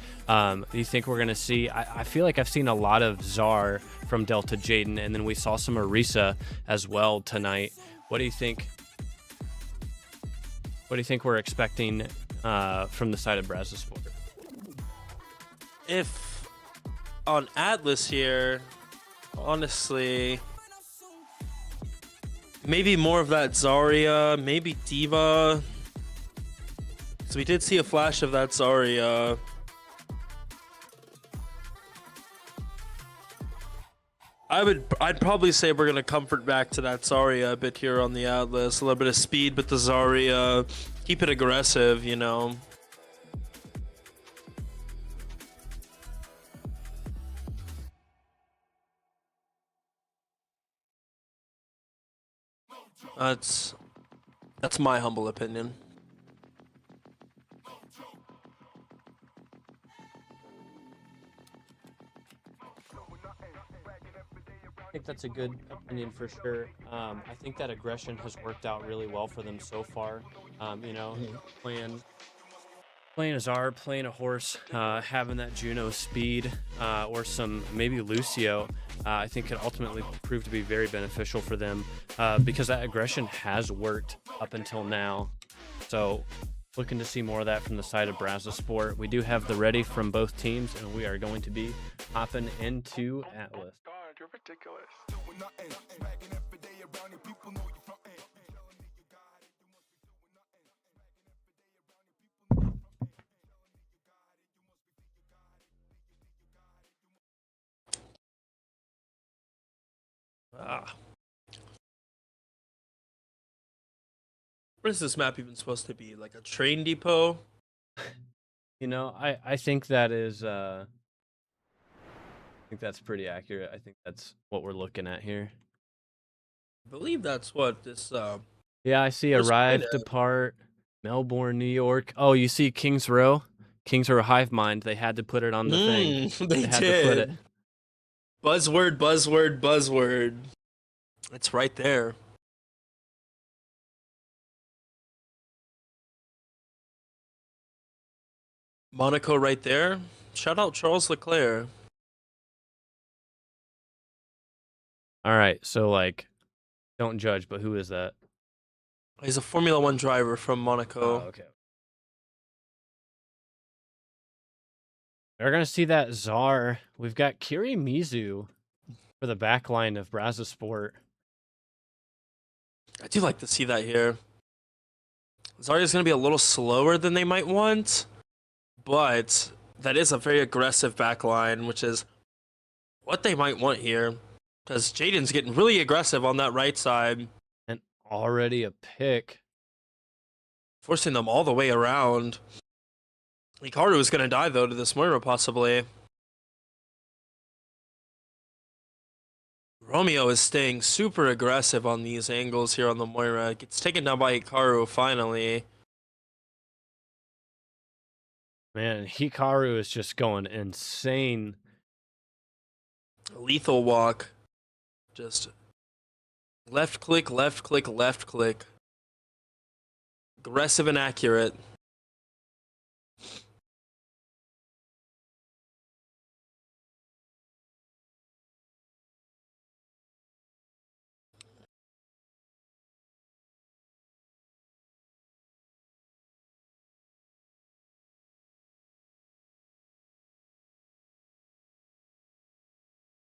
you think we're going to see, I feel like I've seen a lot of Czar from Delta Jaden, and then we saw some Orisa as well tonight. What do you think? What do you think we're expecting from the side of Brazosport? If on Atlas here, honestly, maybe more of that Zarya, maybe Diva. So we did see a flash of that Zarya. I'd probably say we're gonna comfort back to that Zarya a bit here on the Atlas. A little bit of speed with the Zarya. Keep it aggressive, you know. That's my humble opinion. think that's a good opinion for sure. I think that aggression has worked out really well for them so far. You know, playing playing a Czar, playing a horse, having that Juno speed, or some maybe Lucio, I think could ultimately prove to be very beneficial for them because that aggression has worked up until now. So, looking to see more of that from the side of Brazosport. We do have the ready from both teams, and we are going to be hopping into Atlas. God, you're ridiculous. Ah. What is this map even supposed to be? Like a train depot? You know, I think that is I think that's pretty accurate. I think that's what we're looking at here. I believe that's what this Yeah, I see first point arrive, is. depart, Melbourne, New York. Oh, you see Kings Row? Kings Row Hive Mind. They had to put it on the thing. They They had to put it. did. Buzzword, buzzword, buzzword. It's right there. Monaco right there. Shout out Charles Leclerc. All right, so like don't judge, but who is that? He's a Formula One driver from Oh, Monaco. okay. We're gonna see that Czar. We've got Kiri Mizu for the back line of Brazosport. I do like to see that here. Zarya's going to be a little slower than they might want, but that is a very aggressive backline, which is what they might want here. Because Jaden's getting really aggressive on that right side, And already a pick. forcing them all the way around. Hikaru is going to die, though, to this Moira, possibly. Romeo is staying super aggressive on these angles here on the Moira. Gets taken down by Hikaru, finally. Man, Hikaru is just going insane. Lethal walk. Just left click, left click, left click. Aggressive and accurate.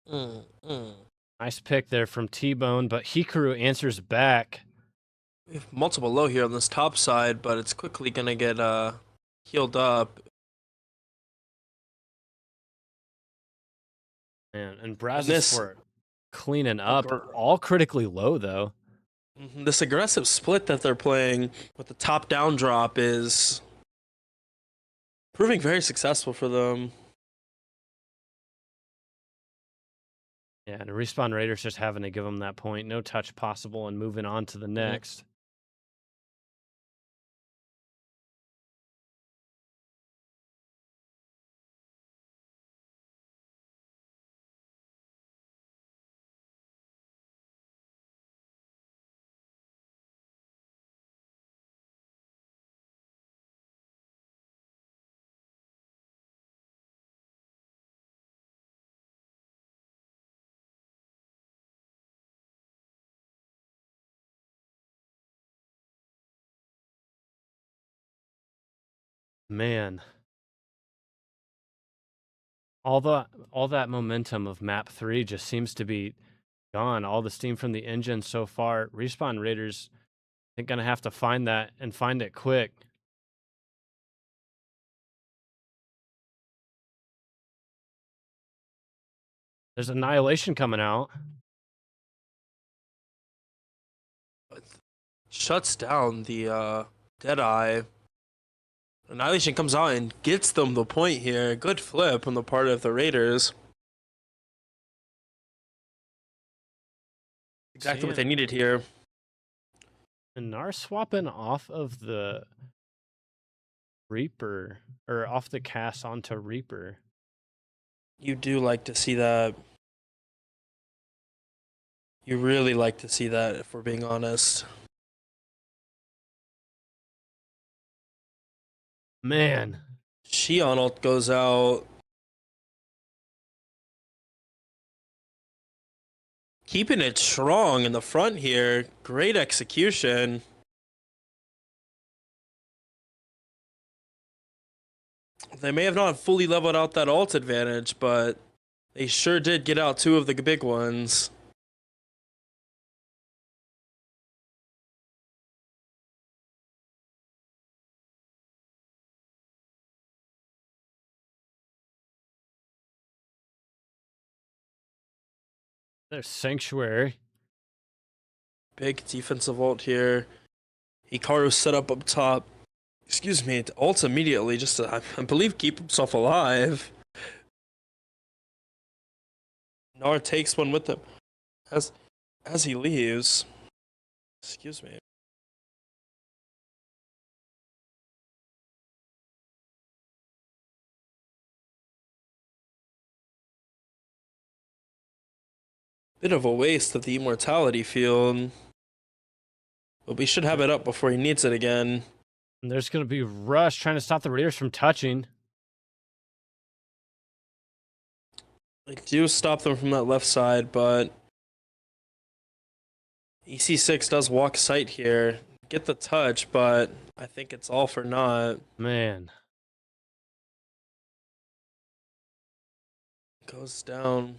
Mm, mm. Nice pick there from T-Bone, but Hikaru answers back. We have multiple low here on this top side, but it's quickly gonna get healed up. Man, and this- Brazosport cleaning up, Aggra- all critically low though. This aggressive split that they're playing with the top down drop is proving very successful for them. Yeah, and Respawn Raiders just having to give them that point. No touch possible and moving on to the next. Man. All that momentum of map 3 just seems to be gone. All the steam from the engine so far. Respawn Raiders I think gonna have to find that and find it quick. There's Annihilation coming out. Shuts down the Deadeye. Annihilation comes out and gets them the point here. Good flip on the part of the Raiders. Exactly what they needed here. And Nar swapping off of the Reaper, or off the cast onto Reaper. You do like to see that. You really like to see that, if we're being honest. Man. Shion ult goes out. Keeping it strong in the front here. Great execution. They may have not fully leveled out that ult advantage, but they sure did get out two of the big ones. There's Sanctuary. Big defensive ult here. Hikaru set up top. Excuse me, ults immediately just to, I believe, keep himself alive. Nar takes one with him as he leaves. Excuse me. Bit of a waste of the immortality field. But we should have it up before he needs it again. And there's going to be Rush trying to stop the Raiders from touching. They do stop them from that left side, but EC6 does walk sight here. Get the touch, but I think it's all for naught. Man. Goes down.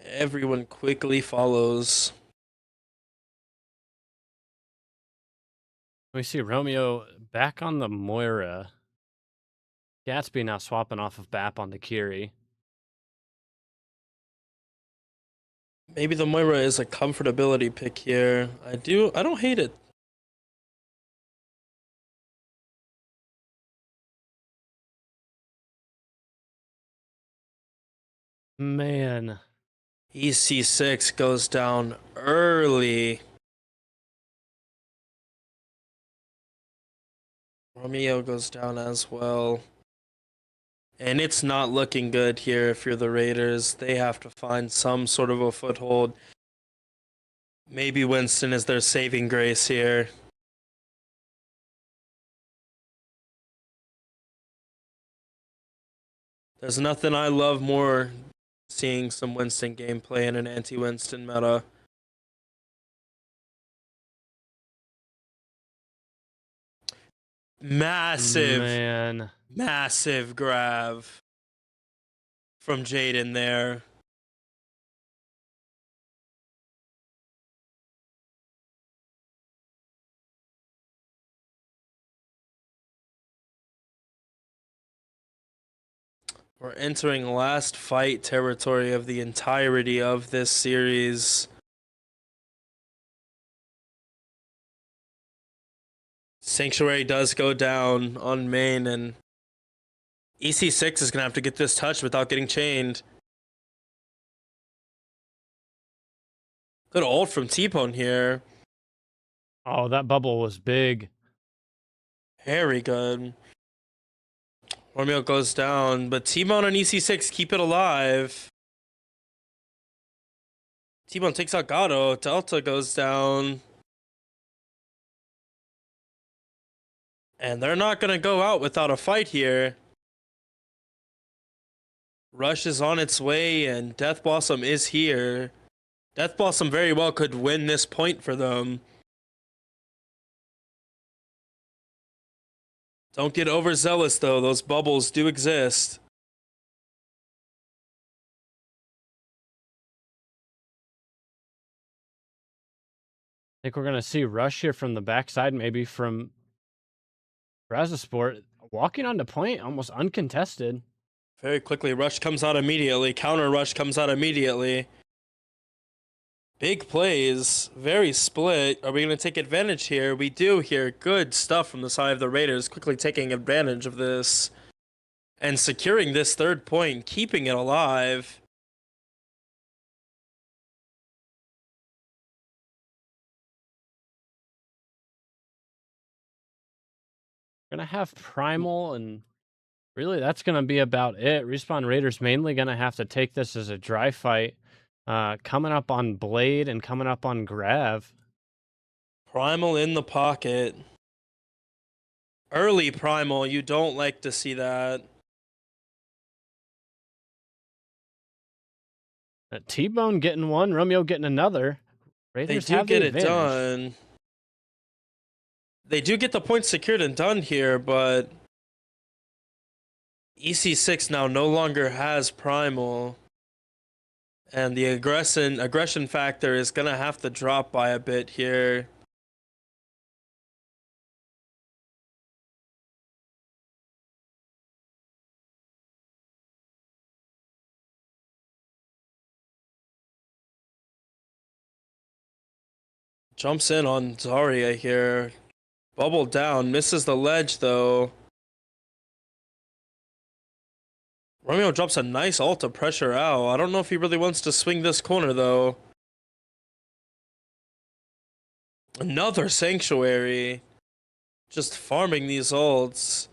Everyone quickly follows. We see Romeo back on the Moira. Gatsby now swapping off of Bap onto Kiri. Maybe the Moira is a comfortability pick here. I don't hate it. Man. EC6 goes down early. Romeo goes down as well. And it's not looking good here if you're the Raiders. They have to find some sort of a foothold. Maybe Winston is their saving grace here. There's nothing I love more seeing some Winston gameplay in an anti-Winston meta. Man. Massive grab from Jaden there. We're entering last fight territory of the entirety of this series. Sanctuary does go down on main, and EC6 is going to have to get this touch without getting chained. Good ult from T-Bone here. Oh, that bubble was big. Very good. Romeo goes down, but T-Bone and EC6 keep it alive. T-Bone takes out Gato. Delta goes down. And they're not going to go out without a fight here. Rush is on its way, and Death Blossom is here. Death Blossom very well could win this point for them. Don't get overzealous, though. Those bubbles do exist. I think we're going to see Rush here from the backside, maybe from Brazosport. Walking onto point, almost uncontested. Very quickly, Rush comes out immediately. Counter Rush comes out immediately. Big plays, very split. Are we going to take advantage here? We do here. Good stuff from the side of the Raiders, quickly taking advantage of this and securing this third point, keeping it alive. Going to have Primal, and really that's going to be about it. Respawn Raiders mainly going to have to take this as a dry fight. coming up on Blade and coming up on Grav. Primal in the pocket. Early Primal, you don't like to see that. T-Bone getting one, Romeo getting another. They Raiders do have get the it advantage. done. They do get the points secured and done here, but EC6 now no longer has Primal. And the aggression factor is going to have to drop by a bit here. Jumps in on Zarya here. Bubble down, misses the ledge though. Romeo drops a nice ult to pressure out. I don't know if he really wants to swing this corner though. Another Sanctuary. Just farming these ults.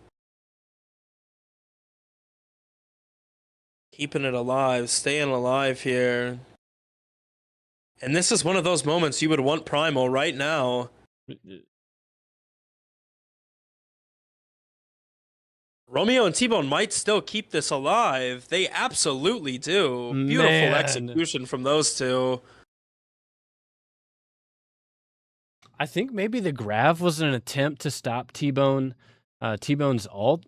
Keeping it alive, staying alive here. And this is one of those moments you would want Primal right now. Romeo and T-Bone might still keep this alive. They absolutely do. Beautiful Man. execution from those two. I think maybe the Grav was an attempt to stop T-Bone, T-Bone's ult.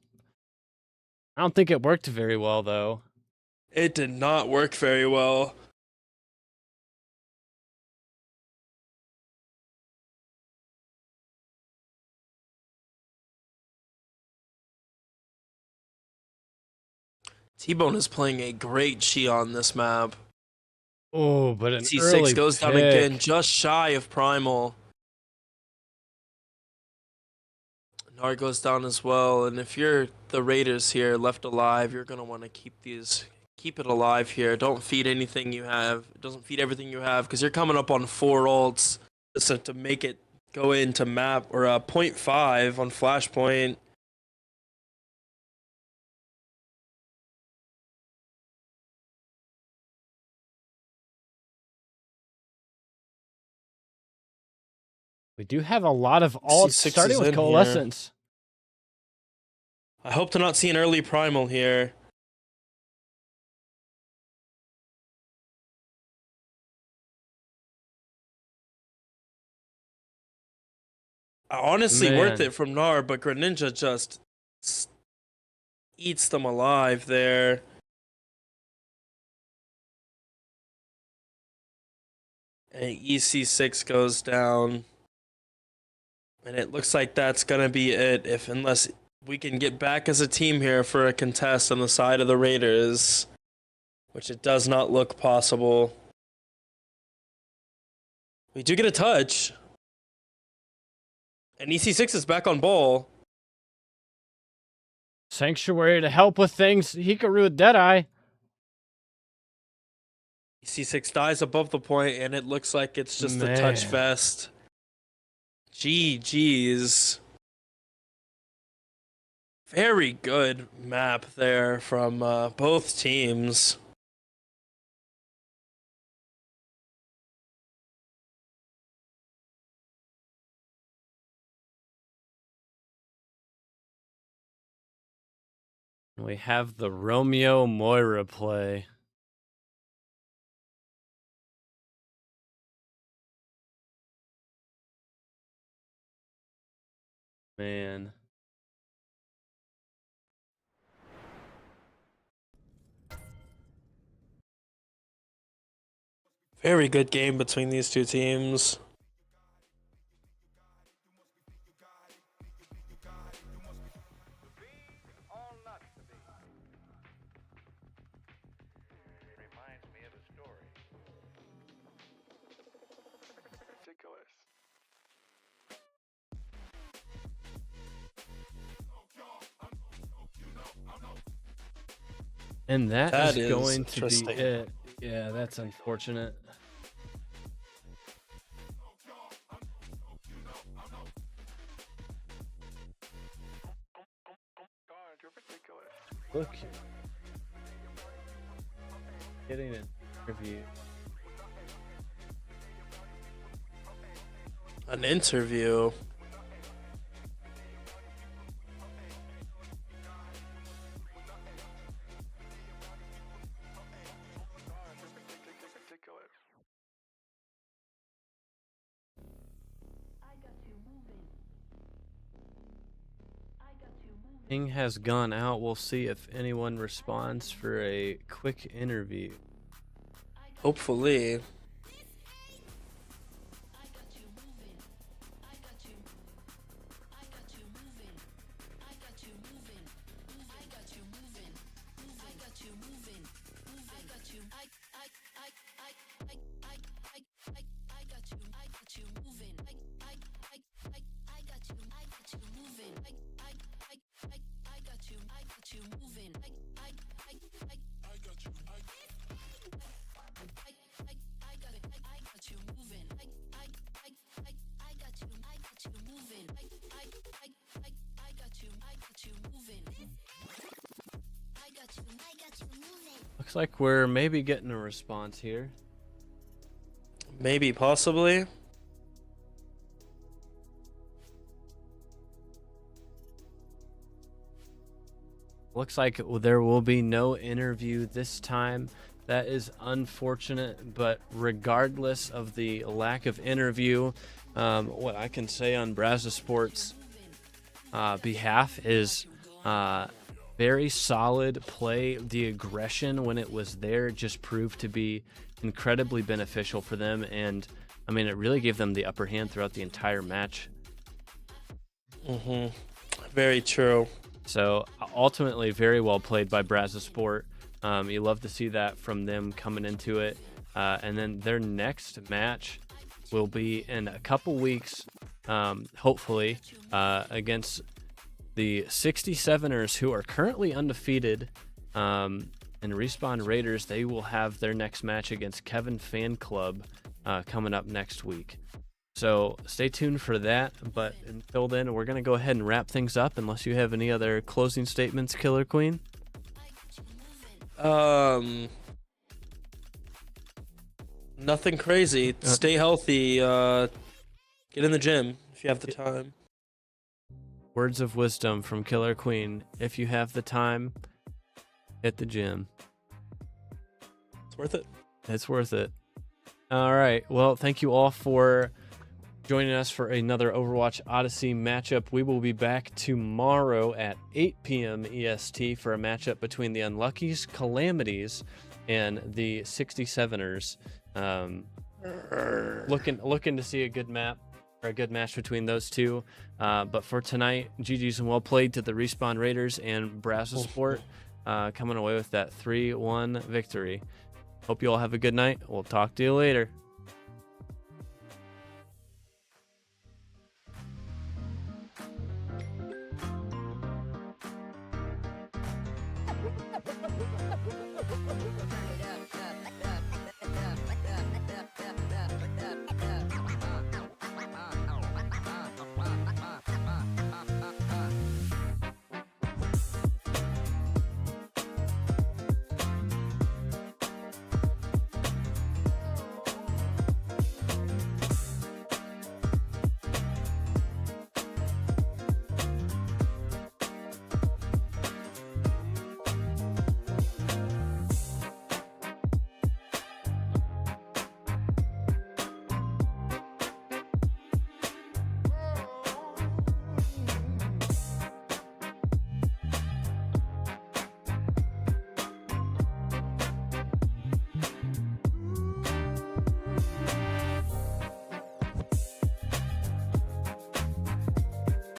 I don't think it worked very well though. It did not work very well. T-Bone is playing a great Chi on this map. Oh, but an C6 early goes down pick. again, just shy of Primal. Nar goes down as well, and if you're the Raiders here, left alive, you're gonna want to keep it alive here. Don't feed anything you have. It doesn't feed everything you have, because you're coming up on 4 ults so to make it go into map, or 0.5 on Flashpoint. We do have a lot of ults, C6 starting is with in here. Coalescence. I hope to not see an early Primal here. Honestly, worth Man. it from Nar, but Greninja just eats them alive there. And EC6 goes down. And it looks like that's going to be it, unless we can get back as a team here for a contest on the side of the Raiders, which it does not look possible. We do get a touch. And EC6 is back on ball. Sanctuary to help with things. Hikaru with Deadeye. EC6 dies above the point, and it looks like it's just a touch Man. fest. GG's. Very good map there from both teams. We have the Romeo Moira play. Man. Very good game between these two teams. And that That is is going to be interesting. it. Yeah, that's unfortunate. Look. Getting an interview. An interview. Ping has gone out. We'll see if anyone responds for a quick interview. Hopefully. Looks like we're maybe getting a response here. Maybe, possibly. Looks like there will be no interview this time. That is unfortunate, but regardless of the lack of interview, what I can say on Brazosport's behalf is very solid play. The aggression, when it was there, just proved to be incredibly beneficial for them, and I mean, it really gave them the upper hand throughout the entire match. Very true. So ultimately, very well played by Brazosport. You love to see that from them coming into it. And then their next match will be in a couple weeks, hopefully, against the 67ers, who are currently undefeated. And Respawn Raiders, they will have their next match against Kevin Fan Club coming up next week. So stay tuned for that. But until then, we're going to go ahead and wrap things up, unless you have any other closing statements, Killer Queen. Nothing crazy. Stay healthy. Get in the gym if you have the time. Words of wisdom from Killer Queen. If you have the time, hit the gym. It's worth it. It's worth it. All right. Well, thank you all for joining us for another Overwatch Odyssey matchup. We will be back tomorrow at 8 p.m. EST for a matchup between the Unluckies, Calamities, and the 67ers. Looking to see a good map or a good match between those two. But for tonight, GG's and well played to the Respawn Raiders and Brazosport, coming away with that 3-1 victory. Hope you all have a good night. We'll talk to you later. Turn it up.